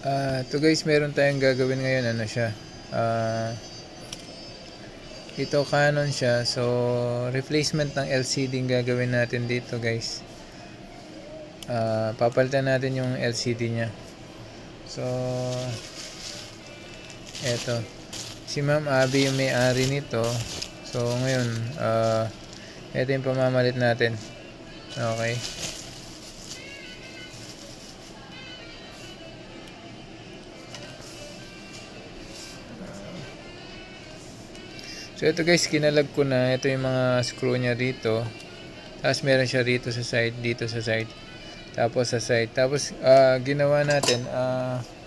Ito guys, meron tayong gagawin ngayon. Ano siya? Ito Canon siya. So, replacement ng LCD yung gagawin natin dito guys. Papalitan natin yung LCD nya. So, eto. Si Ma'am Abby yung may-ari nito. So, ngayon, ito yung pamamalit natin. Okay. So ito guys, kinalag ko na. Ito yung mga screw nya dito. Tapos meron siya dito sa side, dito sa side. Tapos sa side. Tapos ginawa natin,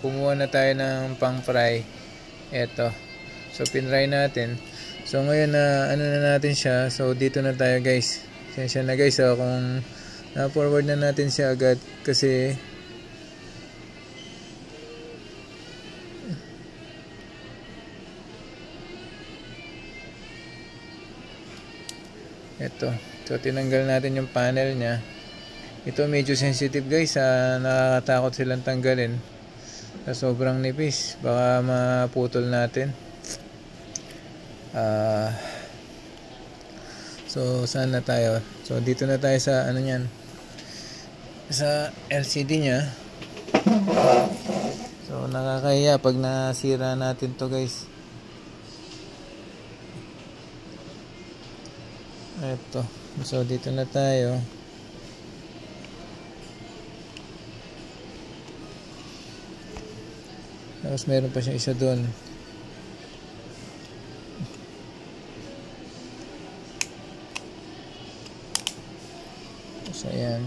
kumuha na tayo ng pang fry. Ito. So pinry natin. So ngayon na ano na natin siya. So dito na tayo guys. Sensya na guys, kung na-forward na natin siya agad kasi ito. So tinanggal natin yung panel nya. Ito medyo sensitive guys, nakakatakot silang tanggalin sa sobrang nipis, baka maputol natin. So saan na tayo? So dito na tayo sa ano nyan, sa LCD nya. So nakakahiya pag nasira natin to guys. Ito. So dito na tayo. Tapos meron pa siyang isa doon. So ayan.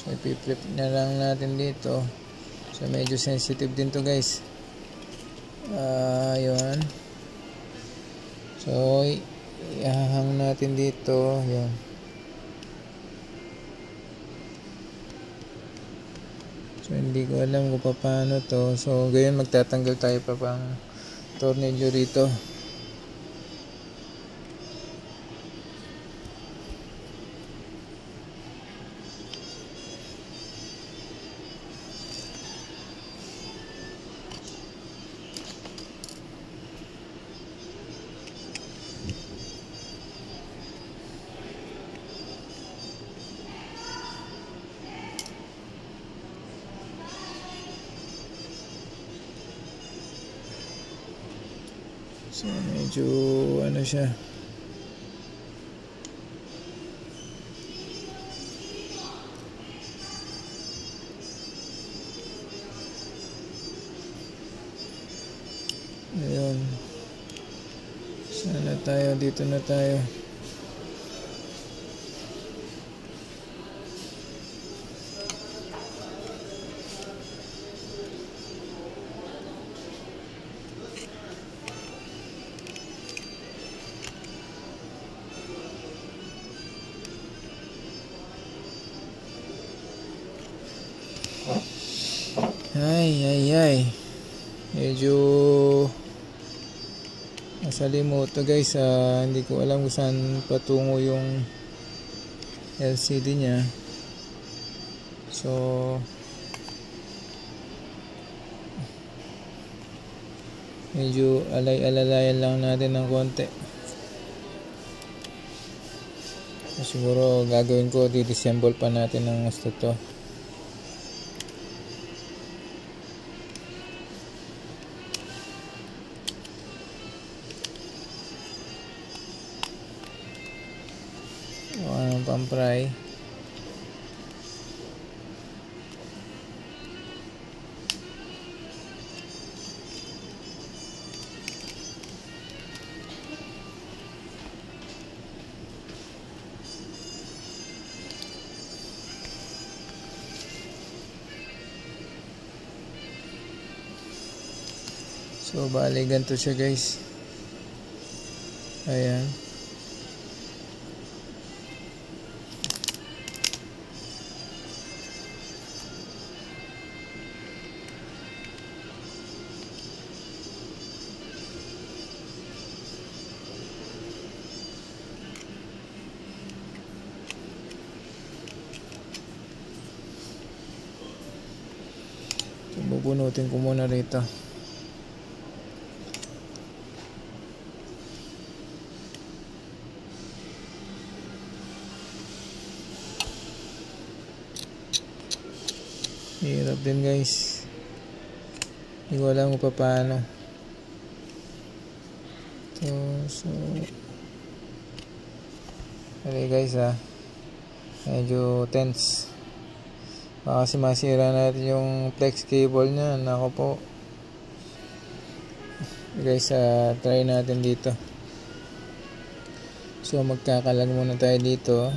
So ipi-flip na lang natin dito. So medyo sensitive din to guys. Yun. So ihahang natin dito. Yun. So hindi ko alam kung paano to. So gayon magtatanggal tayo pa pang tornilyo rito. So medyo ano siya. Ayun. Saan na tayo? Dito na tayo. Ay. Medyo nasalimuot to guys. Hindi ko alam kung saan patungo yung LCD nya. So medyo alalayan lang natin ng konti. So, siguro gagawin ko, di-disassemble pa natin ng gusto to. Pang-fry. So bali ganito siya guys. Ayan. So, bubunutin ko muna rito. Hirap din guys. Hindi ko alam kung paano. So okay guys medyo tense. Baka kasi masira natin yung flex cable nya. Nako po. Guys, try natin dito. So magkakalag muna tayo dito.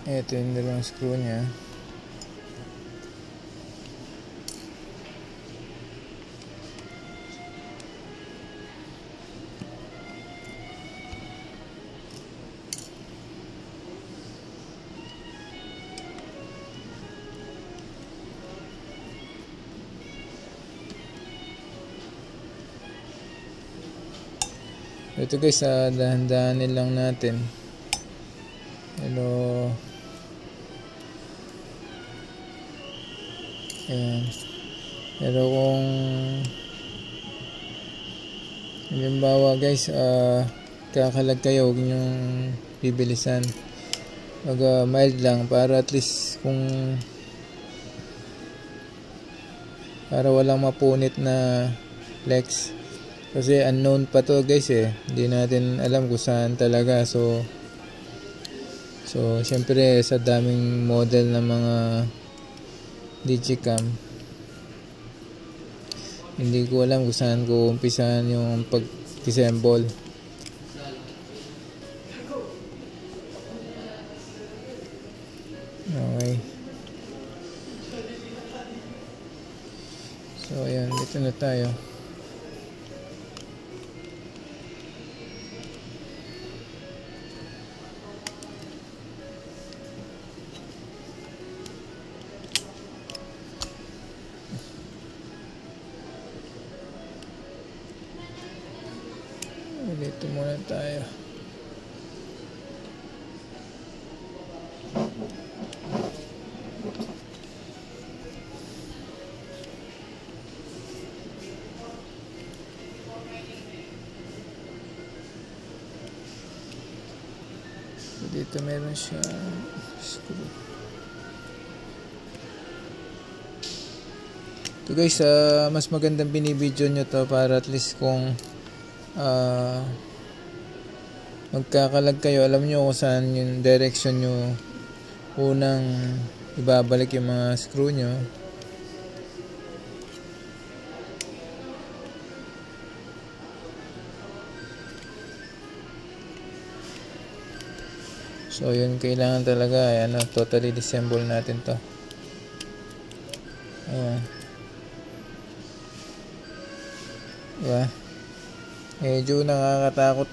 Ito yung dalawang screw nya. Ito guys, dahan-dahanin lang natin. Hello. Ayan. Pero kung halimbawa guys, kakalag kayo, huwag nyong bibilisan. Mild lang para at least para walang mapunit na flex. Kasi unknown pa to guys Hindi natin alam kung saan talaga. So syempre sa daming model ng mga Digicam, hindi ko alam kung saan ko umpisahan yung pag-disassemble. Okay. So ayan, dito na tayo. Dito muna tayo. So, dito meron siya screw. So guys, mas magandang binibidyo nyo to para at least kung magkakalag kayo, alam nyo kung saan yung direction nyo unang ibabalik yung mga screw nyo. So yun, kailangan talaga totally disassemble natin to. Ayan. Diba? Medyo nakakatakot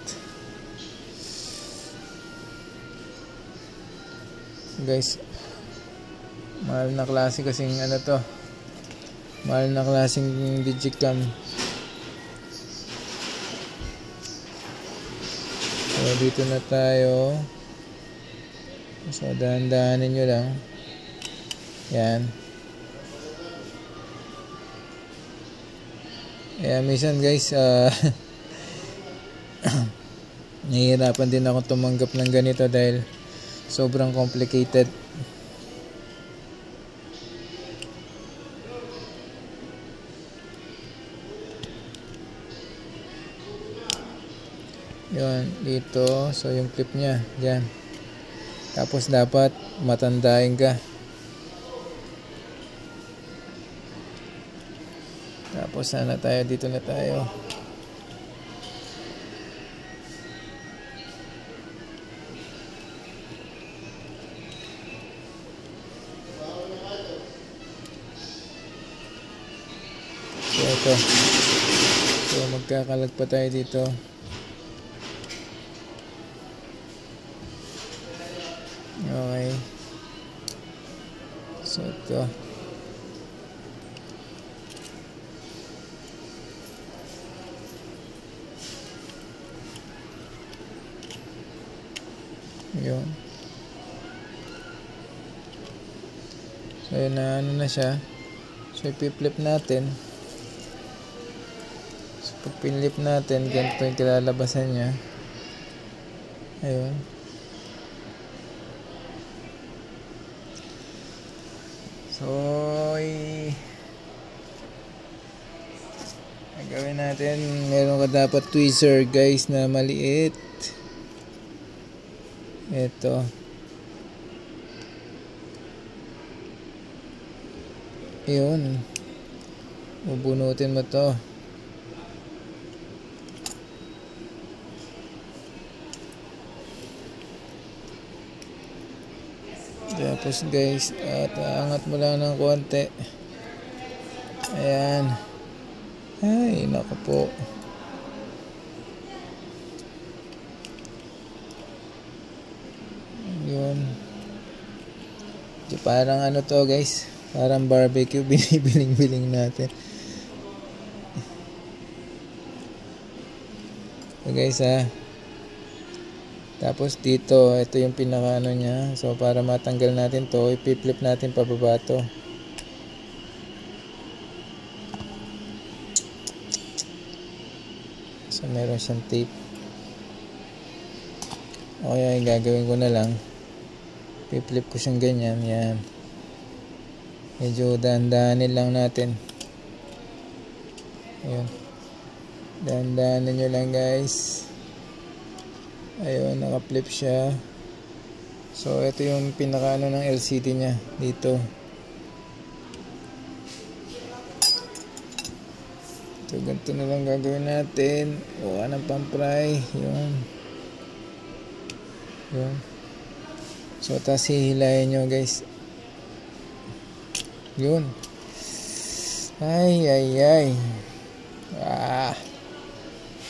guys. Mahal na klase kasing to, mahal na klaseng Digicam. So dito na tayo. So dahan-dahanin nyo lang. Yan. Minsan guys, nahihirapan din ako tumanggap ng ganito dahil sobrang complicated. Yun, dito. So yung clip nya dyan. Tapos dapat matandain ka. Tapos sana tayo, dito na tayo. So ito. So magkakalag pa tayo dito. Okay. So ito. Yun. So yun na ano na siya. So i-flip natin. So pag pinlip natin, ganito yung kilalabasan niya. Ayun. So gagawin natin, meron ka dapat tweezer guys na maliit. Ito. Yun. Bubunutin mo to. Tapos guys, at angat mo lang ng konti. Ayan. Ay, naku po. Yun. Parang ano to guys, parang barbecue, binibiling-biling natin. So guys tapos dito, ito yung pinaka ano niya. So para matanggal natin to, i-flip natin pababa to. So meron siyang tape. Okay, gagawin ko na lang. I-flip ko siyang ganyan. Yan. Medyo dahan-dahanin lang natin. Ayun. Dahan-dahanin nyo lang guys. Ayun, naka-flip siya. So ito yung pinaka ano ng LCD nya dito. So ganito na lang gagawin natin. Kuha ng pampray. Yun. Yun. So tapos hihilayin nyo guys. Yun. Ay.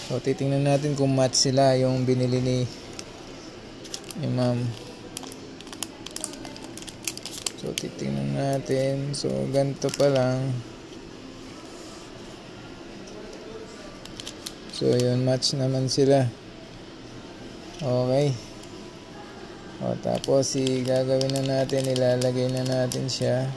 So titingnan natin kung match sila yung binili ni Ma'am. So titingnan natin. So ganito pa lang. So yun, match naman sila. Okay. O tapos gagawin na natin, ilalagay na natin siya.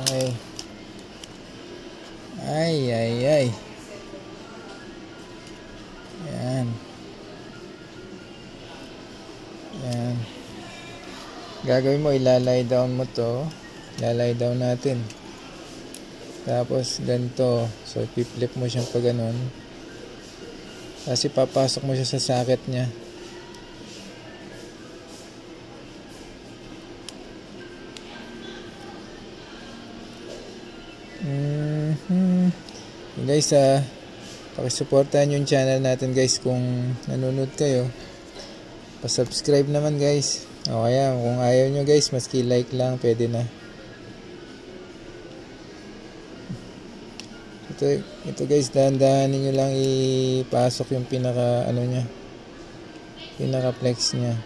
Okay. Ay. Yan. Yan. Gagawin mo, ilalay down mo to. Ilalay down natin. Tapos ganito. So i-flip mo siyang pa ganun. Kasi papasok mo siya sa socket niya. Guys, pakisuportahan yung channel natin guys kung nanonood kayo. Pa-subscribe naman guys. O kaya kung ayaw nyo guys, maski like lang, pwede na. Ito guys, dahan-dahanin nyo lang ipasok yung pinaka ano nya, pinaka flex nya.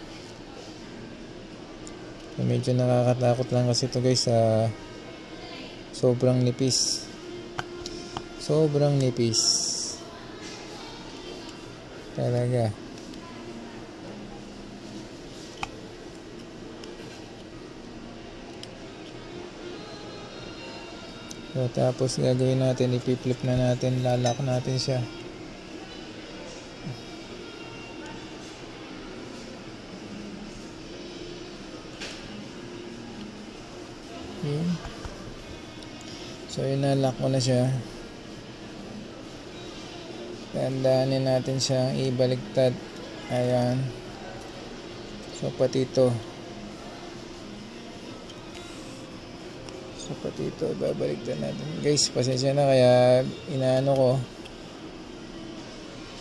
So, medyo nakakatakot lang kasi ito guys, sobrang nipis. Sobrang nipis talaga. So tapos gagawin natin, i-flip na natin, lalak natin siya. So inalak ko na siya. Dandanin natin siya ibaliktad. Ayan. So pati ito. So pati ito babaliktad natin. Guys, pasensya na kaya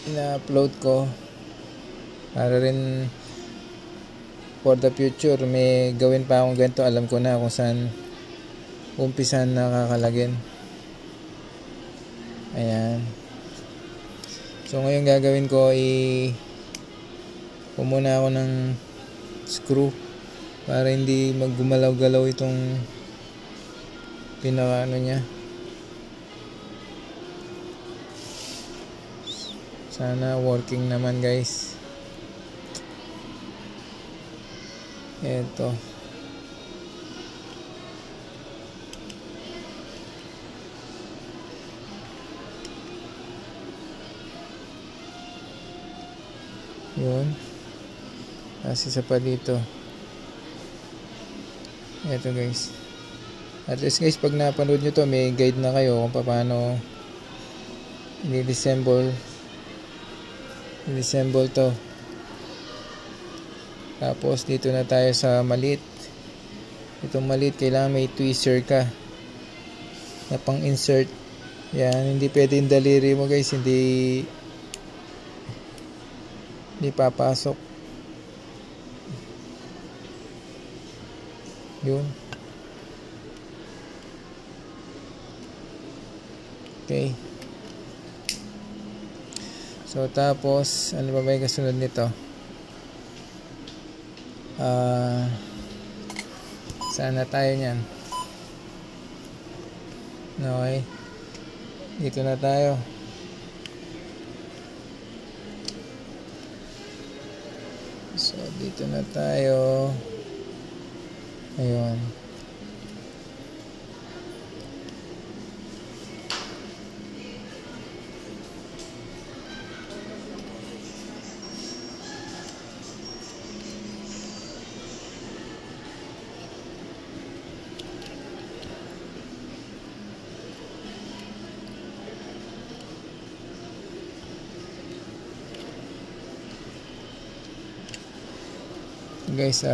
ina-upload ko para rin for the future may gawin pa akong ganito. Alam ko na kung saan umpisan na kakalagin. Ayan. So ngayon gagawin ko pumuna ako ng screw para hindi maggumalaw-galaw itong pinaka niya. Sana working naman guys. Eto. Yun. Tapos isa pa dito. Eto guys. At least guys, pag napanood nyo to, may guide na kayo kung paano i-disassemble to. Tapos dito na tayo sa maliit. Itong maliit, kailangan may twister ka na pang insert. Yan, hindi pwede yung daliri mo guys, hindi papasok. Yun. Okay. So tapos ano ba yung kasunod nito? Saan na tayo niyan? Okay. Dito na tayo. So dito na tayo. Ayun. Guys,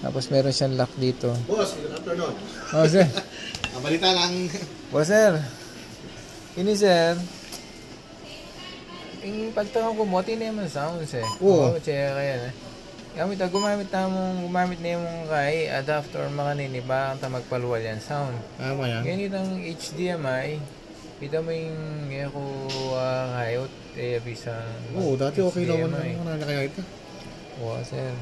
tapos meron siyang lock dito. Boss, good afternoon. Oh, sir. Ang balita lang. Boss, sir. Ini, sir. Yung pagtanong ko mo, tinaman sounds eh. Oo. Check kaya na. Gumamit na yung kay adapter makanini ba ang magpaluwal yan sound. Tama yan. Ganito ang HDMI. Kita mo yung echo kayot bisa. Oo, dati okay naman ang nakakaya ito. Oo, sir.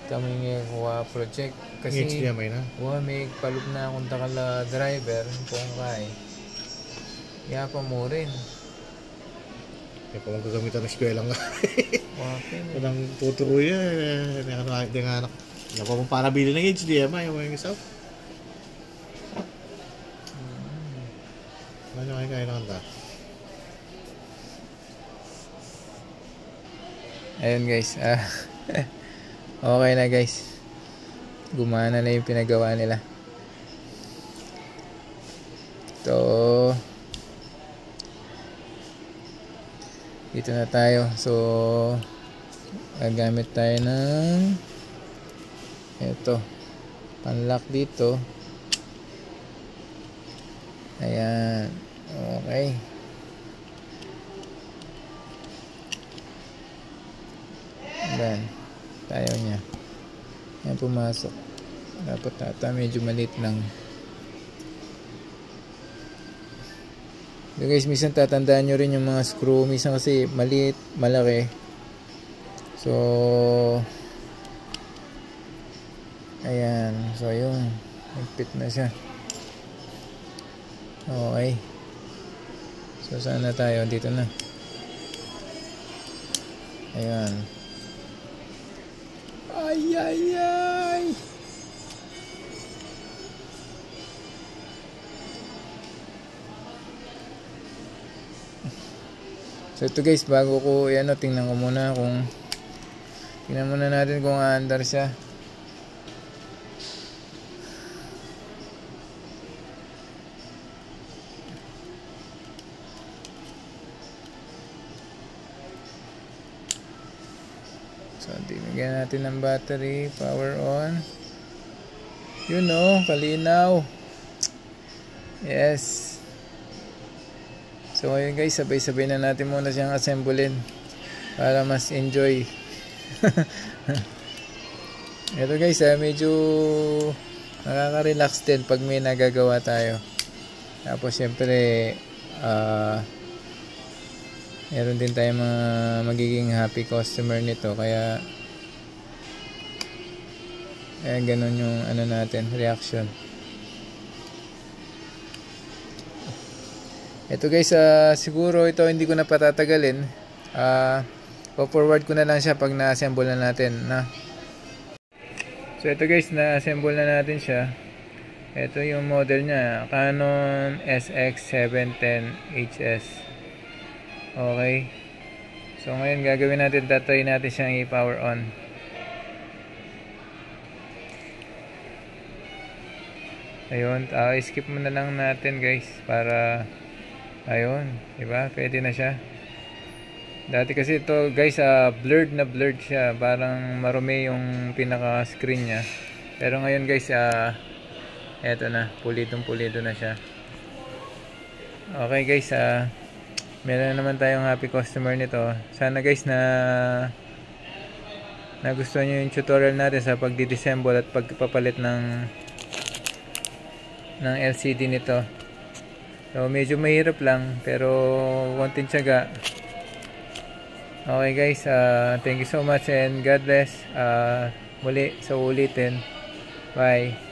Kami nga project kasi HDMI na. may palug na akong takala driver kung kay. Kaya pa mo rin. Kaya pa mong gagamitan ng eskwela nga. Okay. Walang tuturo yan. Hindi nga anak. Hindi pa mong panabili ng HDMI. Yung isa. Ano kaya ng kanta? Ayun guys. Okay na guys. Gumana na yung pinagawa nila. Ito. Dito na tayo. So gagamit tayo ng ito. Panlock dito. Ayan. Okay. Ayan. Tayo niya. Ayan, pumasok. Dapat medyo maliit lang. So guys, minsan tatandaan nyo rin yung mga screw. Minsan kasi maliit, malaki. So ayan. So yun. Nagpit na siya. Okay. So saan na tayo? Dito na. Ayan. Ay. So ito guys, bago ko tingnan ko muna tingnan muna natin kung aandar siya. So, bigyan natin ng battery, power on. You know, kalinaw. Yes. So, ngayon guys, sabay-sabay na natin muna siyang assemblein para mas enjoy. Ito guys, medyo nakaka-relax din pag may nagagawa tayo. Tapos, syempre, Meron din tayong mga magiging happy customer nito, kaya ganun yung ano natin, reaction. Ito guys, siguro ito hindi ko na patatagalin. Po-forward ko na lang siya pag na-assemble na natin na. So ito guys, na-assemble na natin siya. Ito yung model niya, Canon SX710HS. Okay. So ngayon gagawin natin, tatry natin siyang i-power on. Ayun, skip muna lang natin guys para ayun, diba? Pwede na siya. Dati kasi ito guys, blurred siya, parang marumi yung pinaka screen niya. Pero ngayon guys, eto na, pulidong-pulido na siya. Okay guys, meron na naman tayong happy customer nito. Sana guys nagustuhan nyo yung tutorial natin sa pagdi-disassemble at pagpapalit ng LCD nito. So medyo mahirap lang, pero konting tiyaga. Okay guys, thank you so much and God bless. Muli sa ulitin. Bye.